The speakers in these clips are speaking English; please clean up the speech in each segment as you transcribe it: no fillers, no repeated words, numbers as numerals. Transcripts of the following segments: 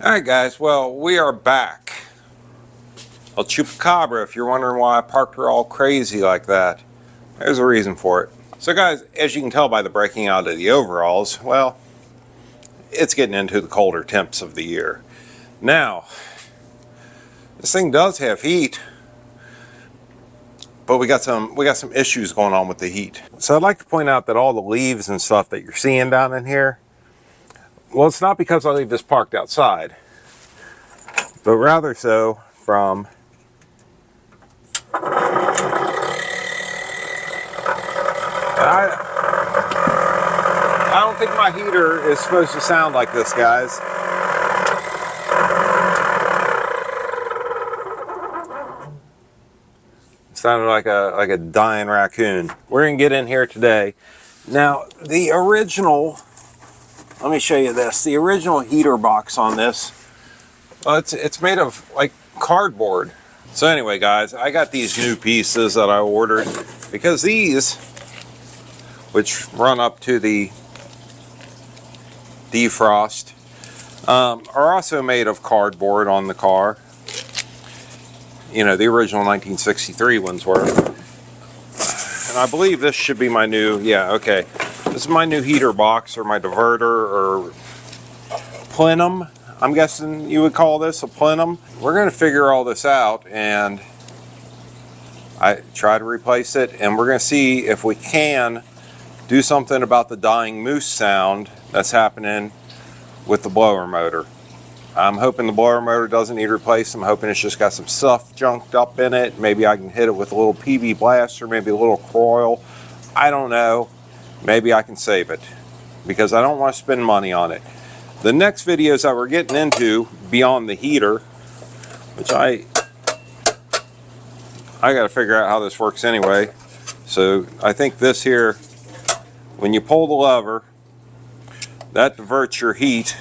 Alright guys, well, we are back. El Chupacabra, if you're wondering why I parked her all crazy like that, there's a reason for it. So guys, as you can tell by the breaking out of the overalls, well, it's getting into the colder temps of the year. Now, this thing does have heat, but we got some issues going on with the heat. So I'd like to point out that all the leaves and stuff that you're seeing down in here, well, it's not because I leave this parked outside, but rather so from I don't think my heater is supposed to sound like this, guys. It sounded like a dying raccoon. We're gonna get in here today. Now, the original, let me show you this. The original heater box on this, it's made of like cardboard. So anyway, guys, I got these new pieces that I ordered because these, which run up to the Defrost, are also made of cardboard on the car. You know, the original 1963 ones were. And I believe this should be my new, yeah, okay. This is my new heater box, or my diverter, or plenum. I'm guessing you would call this a plenum. We're going to figure all this out and I try to replace it, and we're going to see if we can do something about the dying moose sound that's happening with the blower motor. I'm hoping the blower motor doesn't need replaced. I'm hoping it's just got some stuff junked up in it. Maybe I can hit it with a little PB blaster, maybe a little coil. I don't know. Maybe I can save it because I don't want to spend money on it. The next videos that we're getting into beyond the heater, which I got to figure out how this works anyway. So I think this here, when you pull the lever, that diverts your heat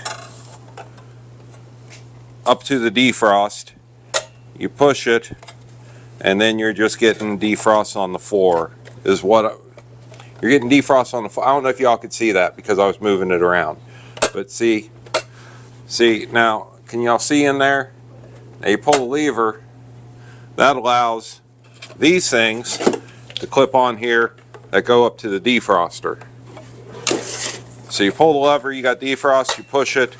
up to the defrost. You push it, and then you're just getting defrost on the floor. Is what you're getting defrost on the floor. I don't know if y'all could see that because I was moving it around, but see now, can y'all see in there? Now you pull the lever, that allows these things to clip on here that go up to the defroster. So you pull the lever, you got defrost, you push it,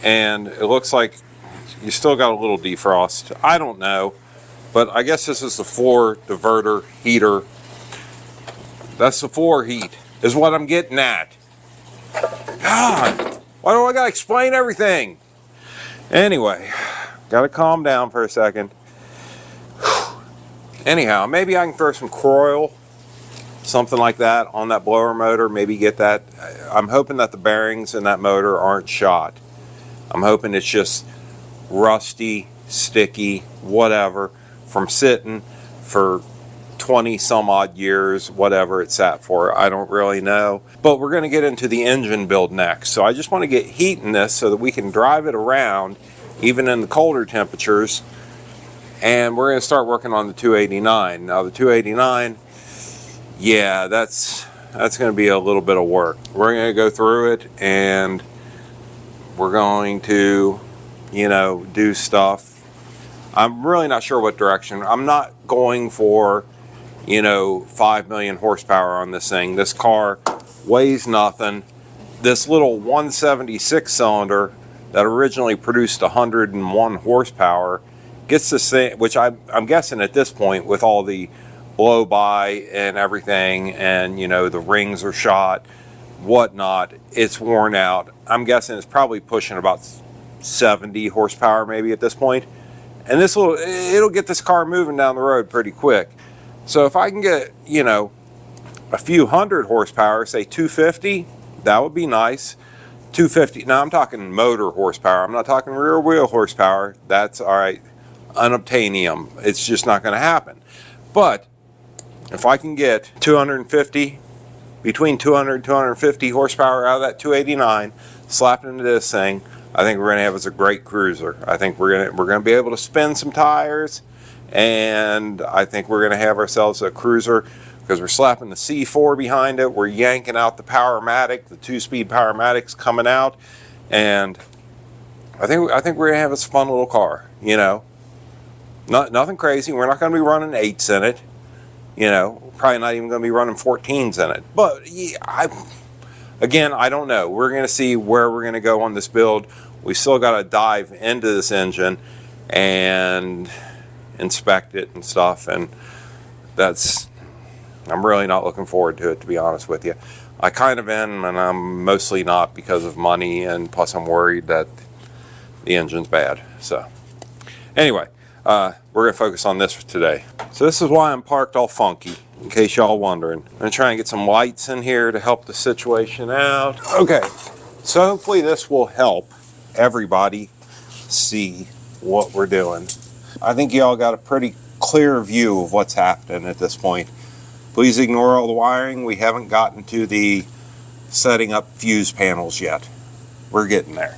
and it looks like you still got a little defrost. I don't know, but I guess this is the floor diverter heater. That's the floor heat, is what I'm getting at. God, why do I gotta explain everything? Anyway, gotta calm down for a second. Anyhow, maybe I can throw some coil, something like that, on that blower motor. Maybe get that. I'm hoping that the bearings in that motor aren't shot. I'm hoping it's just rusty, sticky, whatever, from sitting for 20 some odd years, whatever it sat for. I don't really know. But we're going to get into the engine build next. So I just want to get heat in this so that we can drive it around even in the colder temperatures. And we're going to start working on the 289. Now the 289, yeah, that's going to be a little bit of work. We're going to go through it and we're going to, you know, do stuff. I'm really not sure what direction. I'm not going for, you know, 5 million horsepower on this thing. This car weighs nothing. This little 176 cylinder that originally produced 101 horsepower gets this thing, which I'm guessing at this point with all the blow by and everything, and you know, the rings are shot, whatnot, it's worn out. I'm guessing it's probably pushing about 70 horsepower maybe at this point. And it'll get this car moving down the road pretty quick. So if I can get, you know, a few hundred horsepower, say 250, that would be nice. 250, now I'm talking motor horsepower, I'm not talking rear wheel horsepower. That's all right, unobtainium. It's just not going to happen. But if I can get 250, between 200 and 250 horsepower out of that 289, slapped into this thing, I think we're going to have us a great cruiser. I think we're going to be able to spin some tires, and I think we're going to have ourselves a cruiser because we're slapping the C4 behind it. We're yanking out the Powermatic, the 2-speed Powermatic's coming out, and I think we're gonna have a fun little car. You know, nothing crazy. We're not gonna be running 8s in it. You know, probably not even gonna be running 14s in it. But yeah, again, I don't know. We're gonna see where we're gonna go on this build. We still got to dive into this engine and inspect it and stuff, and I'm really not looking forward to it, to be honest with you. I kind of am, and I'm mostly not, because of money, and plus I'm worried that the engine's bad. So anyway, we're gonna focus on this today. So this is why I'm parked all funky, in case y'all wondering. I'm gonna try and get some lights in here to help the situation out. Okay, so hopefully this will help everybody see what we're doing. I think y'all got a pretty clear view of what's happening at this point. Please ignore all the wiring. We haven't gotten to the setting up fuse panels yet. We're getting there.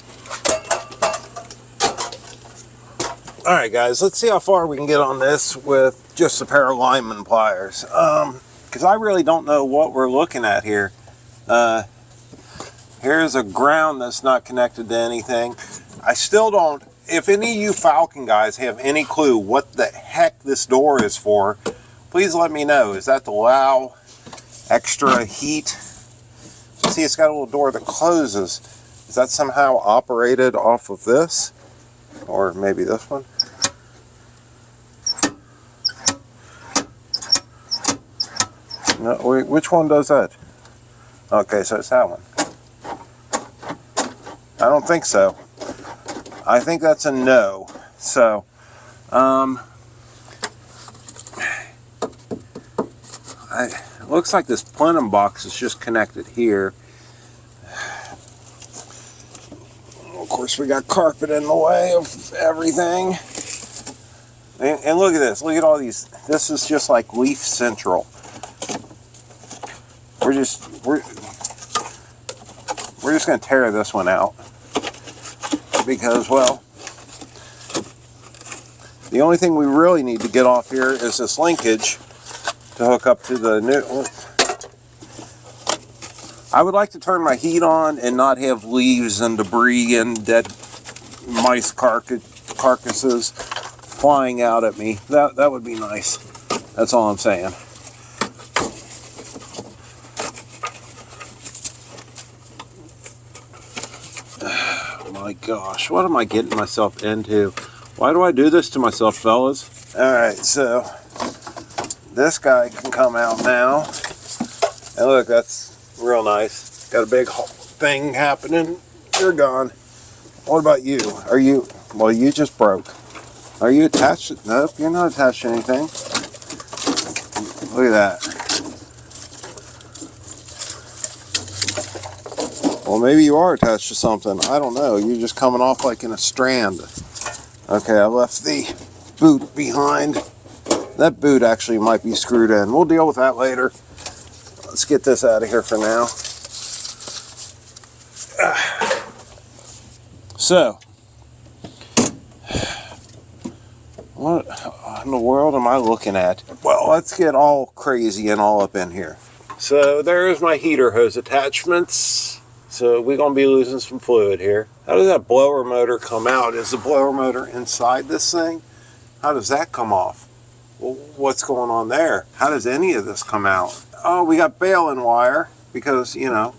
Alright guys, let's see how far we can get on this with just a pair of lineman pliers. Because I really don't know what we're looking at here. Here's a ground that's not connected to anything. I still don't, if any of you Falcon guys have any clue what the heck this door is for, please let me know. Is that to allow extra heat? See, it's got a little door that closes. Is that somehow operated off of this? Or maybe this one? No, wait, which one does that? Okay, so it's that one. I don't think so. I think that's a no. So, it looks like this Plenum box is just connected here. Of course, we got carpet in the way of everything. And look at this. Look at all these. This is just like Leaf Central. We're just going to tear this one out. Because, well, the only thing we really need to get off here is this linkage to hook up to the new. I would like to turn my heat on and not have leaves and debris and dead mice carcasses flying out at me. That would be nice. That's all I'm saying. My gosh, what am I getting myself into? Why do I do this to myself, fellas? Alright, so this guy can come out now. And look, that's real nice. Got a big thing happening. You're gone. What about you? Are you, well, you just broke. Are you attached? Nope, you're not attached to anything. Look at that. Well, maybe you are attached to something. I don't know. You're just coming off like in a strand. Okay, I left the boot behind. That boot actually might be screwed in. We'll deal with that later. Let's get this out of here for now. So, what in the world am I looking at? Well, let's get all crazy and all up in here. So, there's my heater hose attachments. So we're going to be losing some fluid here. How does that blower motor come out? Is the blower motor inside this thing? How does that come off? Well, what's going on there? How does any of this come out? Oh, we got baling wire because, you know,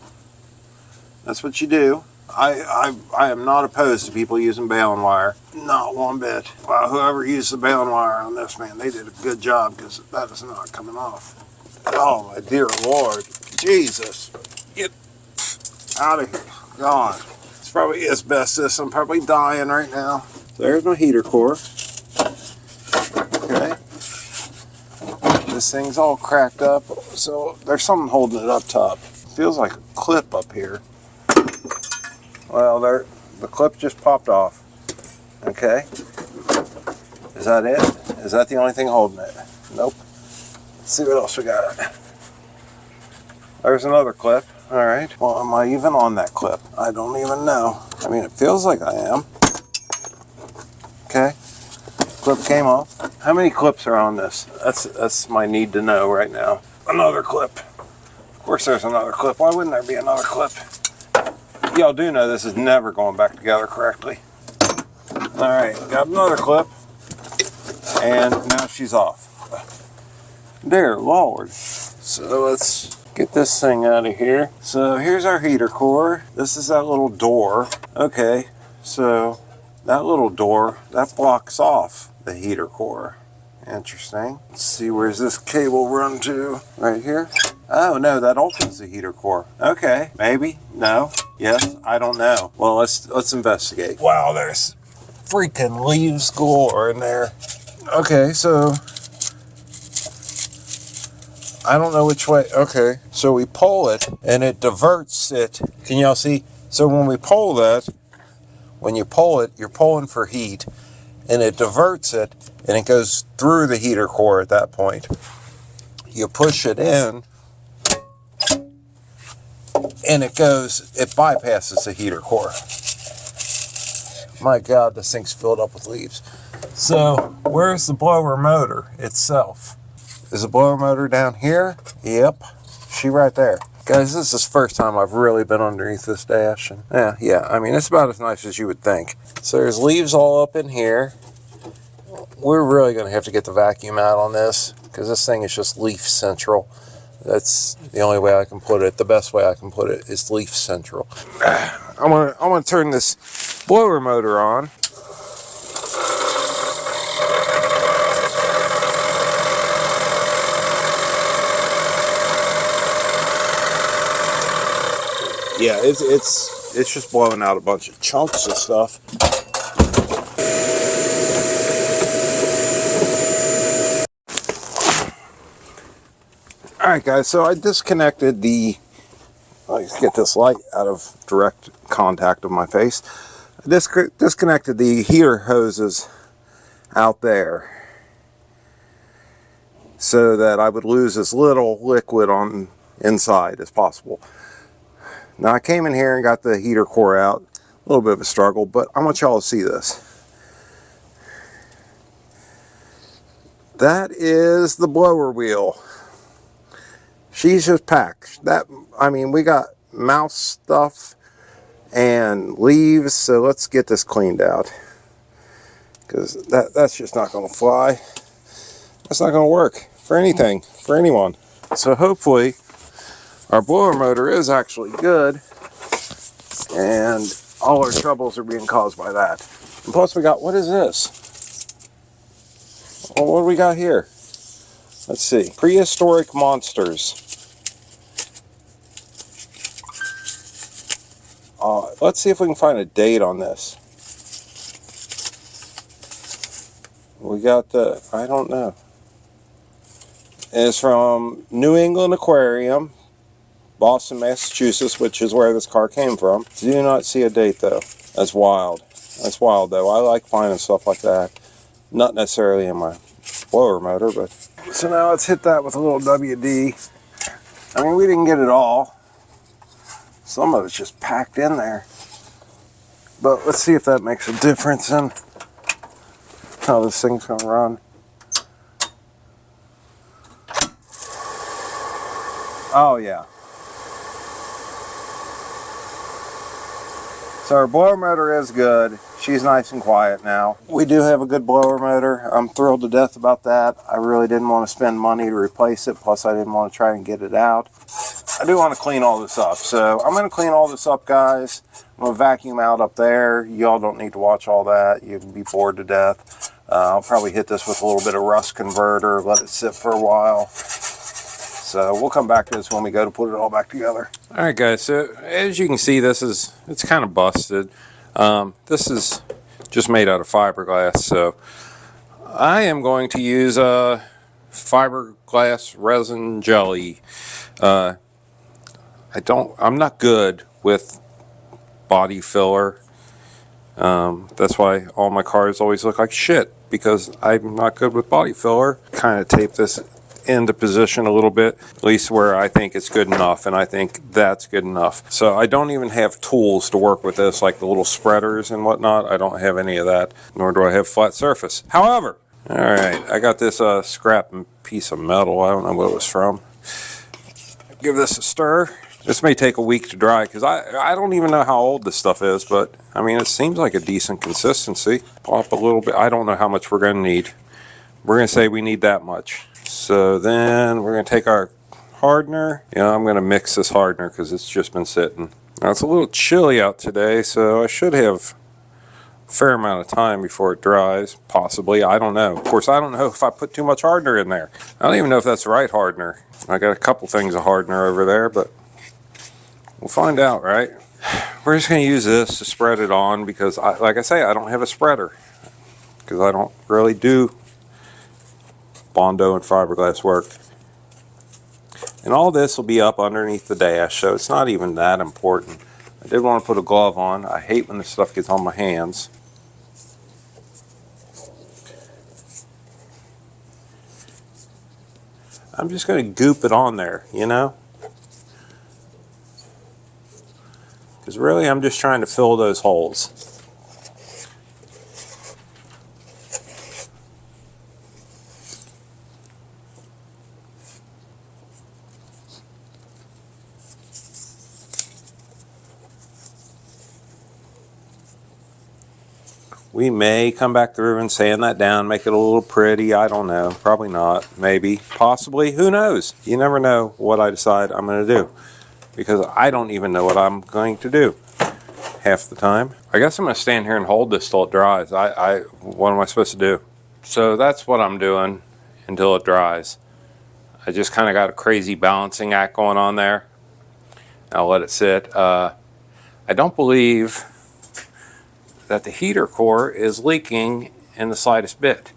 that's what you do. I am not opposed to people using baling wire. Not one bit. Wow, whoever used the baling wire on this, man, they did a good job because that is not coming off. Oh, my dear Lord. Jesus. Get out of here. God. It's probably asbestos. I'm probably dying right now. There's my heater core. Okay. This thing's all cracked up. So there's something holding it up top. Feels like a clip up here. Well, the clip just popped off. Okay. Is that it? Is that the only thing holding it? Nope. Let's see what else we got. There's another clip. All right. Well, am I even on that clip? I don't even know. I mean, it feels like I am. Okay. Clip came off. How many clips are on this? That's my need to know right now. Another clip. Of course there's another clip. Why wouldn't there be another clip? Y'all do know this is never going back together correctly. Alright, got another clip. And now she's off. Dear Lord. So let's get this thing out of here. So here's our heater core. This is that little door. Okay, so that little door, that blocks off the heater core. Interesting. Let's see, where's this cable run to? Right here? Oh no, that opens the heater core. Okay, maybe, no, yes, I don't know. Well, let's investigate. Wow, there's freaking leaves galore in there. Okay, so I don't know which way. Okay, so we pull it and it diverts it. Can y'all see? So when we pull that, when you pull it, you're pulling for heat, and it diverts it, and it goes through the heater core at that point. You push it in, and it bypasses the heater core. My God, this thing's filled up with leaves. So where's the blower motor itself? Is the blower motor down here? Yep, she right there. Guys, this is the first time I've really been underneath this dash. And yeah, I mean, it's about as nice as you would think. So there's leaves all up in here. We're really going to have to get the vacuum out on this, because this thing is just leaf central. That's the only way I can put it. The best way I can put it is leaf central. I want to turn this blower motor on. Yeah, it's just blowing out a bunch of chunks of stuff. Alright guys, so I disconnected let's get this light out of direct contact of my face. I disconnected the heater hoses out there so that I would lose as little liquid on inside as possible. Now I came in here and got the heater core out. A little bit of a struggle, but I want y'all to see this. That is the blower wheel. She's just packed. I mean, we got mouse stuff and leaves, so let's get this cleaned out. Because that's just not going to fly. That's not going to work for anything, for anyone. So hopefully our blower motor is actually good, and all our troubles are being caused by that. And plus we got, what is this? Well, what do we got here? Let's see. Prehistoric monsters. Let's see if we can find a date on this. We got the, I don't know. It's from New England Aquarium, Boston, Massachusetts, which is where this car came from. Do not see a date though. That's wild. That's wild though. I like finding stuff like that. Not necessarily in my blower motor, but. So now let's hit that with a little WD. I mean, we didn't get it all. Some of it's just packed in there. But let's see if that makes a difference in how this thing's gonna run. Oh yeah. So our blower motor is good. She's nice and quiet now. We do have a good blower motor. I'm thrilled to death about that. I really didn't want to spend money to replace it. Plus I didn't want to try and get it out. I do want to clean all this up. So I'm going to clean all this up, guys. I'm going to vacuum out up there. Y'all don't need to watch all that. You can be bored to death. I'll probably hit this with a little bit of rust converter, let it sit for a while. So we'll come back to this when we go to put it all back together. All right, guys. So as you can see, it's kind of busted. This is just made out of fiberglass. So I am going to use fiberglass resin jelly. I'm not good with body filler. That's why all my cars always look like shit, because I'm not good with body filler. Kind of tape this into position a little bit, at least where I think it's good enough, and I think that's good enough. So I don't even have tools to work with this, like the little spreaders and whatnot. I don't have any of that, nor do I have flat surface. However, all right, I got this scrap piece of metal. I don't know what it was from. Give this a stir. This may take a week to dry because I don't even know how old this stuff is, but I mean, it seems like a decent consistency. Pop a little bit. I don't know how much we're going to need. We're going to say we need that much. So then we're going to take our hardener. Yeah, I'm going to mix this hardener because it's just been sitting. Now it's a little chilly out today, so I should have a fair amount of time before it dries, possibly. I don't know. Of course, I don't know if I put too much hardener in there. I don't even know if that's the right hardener. I got a couple things of hardener over there, but we'll find out, right? We're just going to use this to spread it on because, like I say, I don't have a spreader because I don't really do Bondo and fiberglass work. And all this will be up underneath the dash, so it's not even that important. I did want to put a glove on. I hate when this stuff gets on my hands. I'm just going to goop it on there, you know? Because really I'm just trying to fill those holes. We may come back through and sand that down, make it a little pretty. I don't know. Probably not. Maybe. Possibly. Who knows? You never know what I decide I'm going to do. Because I don't even know what I'm going to do half the time. I guess I'm going to stand here and hold this till it dries. What am I supposed to do? So that's what I'm doing until it dries. I just kind of got a crazy balancing act going on there. I'll let it sit. I don't believe that the heater core is leaking in the slightest bit.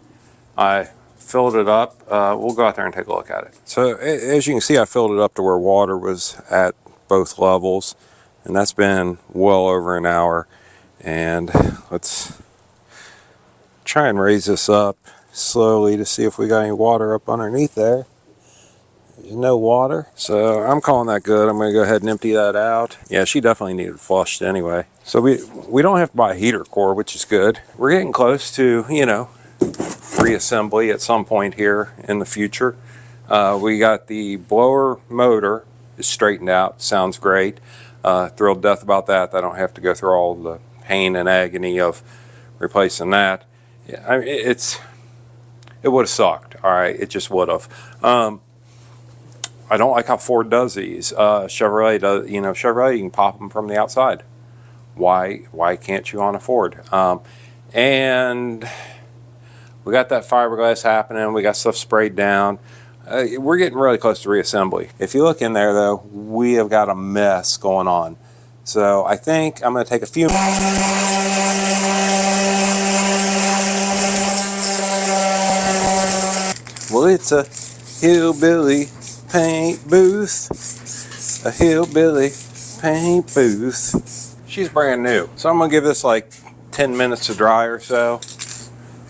I filled it up. We'll go out there and take a look at it. So as you can see, I filled it up to where water was at both levels, and that's been well over an hour. And let's try and raise this up slowly to see if we got any water up underneath there. There's no water, so I'm calling that good. I'm going to go ahead and empty that out. Yeah, she definitely needed flushed anyway. So we don't have to buy a heater core, which is good. We're getting close to, you know, reassembly at some point here in the future. We got the blower motor is straightened out. Sounds great. Thrilled to death about that. I don't have to go through all the pain and agony of replacing that. Yeah, I mean, it would have sucked. All right, it just would have. I don't like how Ford does these. Chevrolet does, you know, Chevrolet, you can pop them from the outside. Why can't you on a Ford? And we got that fiberglass happening. We got stuff sprayed down. We're getting really close to reassembly. If you look in there, though, we have got a mess going on. So I think I'm going to take a few. Well, it's a hillbilly paint booth. A hillbilly paint booth. She's brand new. So I'm going to give this like 10 minutes to dry or so.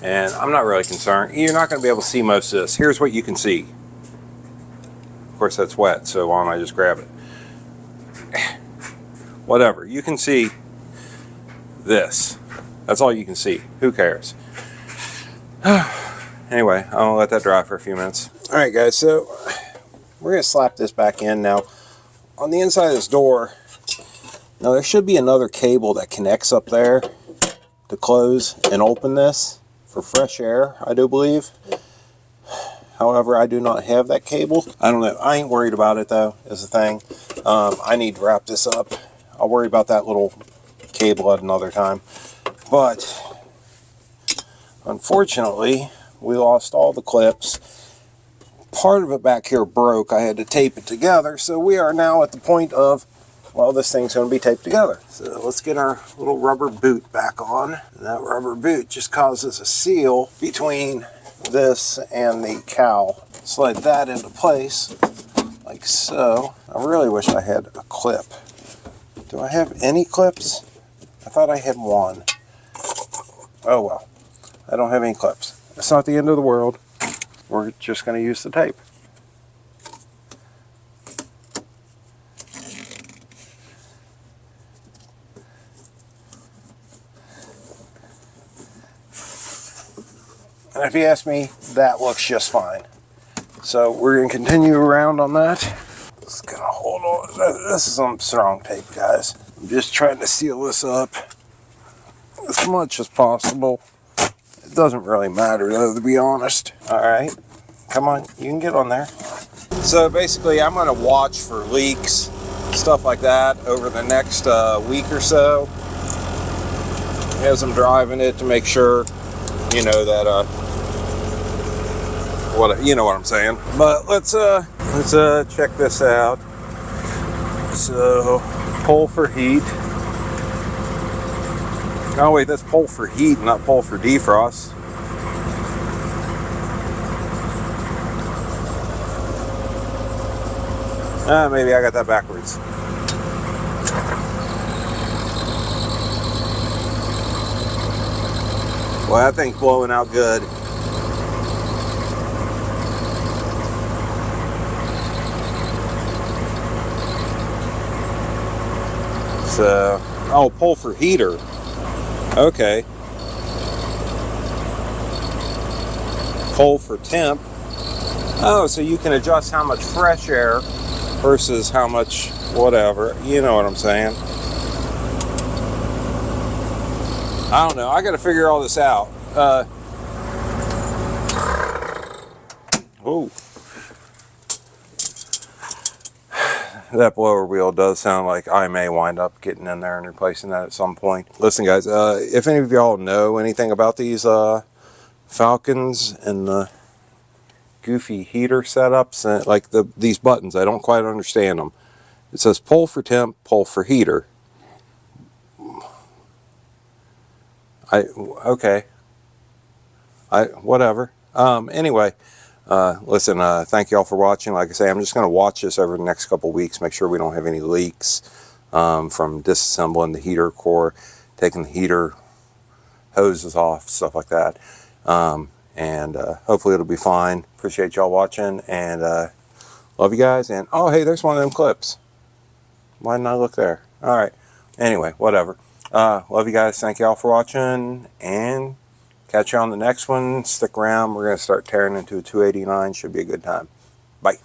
And I'm not really concerned. You're not going to be able to see most of this. Here's what you can see. Of course, that's wet, so why don't I just grab it? Whatever. You can see this. That's all you can see. Who cares? Anyway, I'll let that dry for a few minutes. Alright guys, so we're going to slap this back in now. On the inside of this door, now there should be another cable that connects up there to close and open this for fresh air, I do believe. However, I do not have that cable. I don't know. I ain't worried about it though, is the thing. I need to wrap this up. I'll worry about that little cable at another time. But unfortunately, we lost all the clips. Part of it back here broke. I had to tape it together. So we are now at the point of, well, this thing's going to be taped together. So let's get our little rubber boot back on. And that rubber boot just causes a seal between this and the cowl. Slide that into place like so. I really wish I had a clip. Do I have any clips? I thought I had one. Oh well. I don't have any clips. It's not the end of the world. We're just going to use the tape. And if you ask me, that looks just fine. So we're going to continue around on that. Just going to hold on This is some strong tape, guys. I'm just trying to seal this up as much as possible. It doesn't really matter though, to be honest. Alright, come on, you can get on there. So basically I'm going to watch for leaks, stuff like that over the next week or so as I'm driving it, to make sure, you know, that you know what I'm saying. But let's check this out. So pull for heat. Oh wait, that's pull for heat, not pull for defrost. Maybe I got that backwards. Well, that thing's blowing out good. So, oh, pull for heater. Okay. Pull for temp. Oh, so you can adjust how much fresh air versus how much whatever. You know what I'm saying? I don't know. I got to figure all this out. Oh. That blower wheel does sound like I may wind up getting in there and replacing that at some point. Listen, guys, if any of y'all know anything about these Falcons and the goofy heater setups, and like these buttons, I don't quite understand them. It says pull for temp, pull for heater. Okay. Whatever. Anyway. Listen, thank you all for watching. Like I say, I'm just going to watch this over the next couple weeks, make sure we don't have any leaks from disassembling the heater core, taking the heater hoses off, stuff like that. And hopefully it'll be fine. Appreciate y'all watching, and love you guys. And oh, hey, there's one of them clips. Why didn't I look there? All right. Anyway, whatever. Love you guys. Thank you all for watching, and catch you on the next one. Stick around. We're going to start tearing into a 289. Should be a good time. Bye.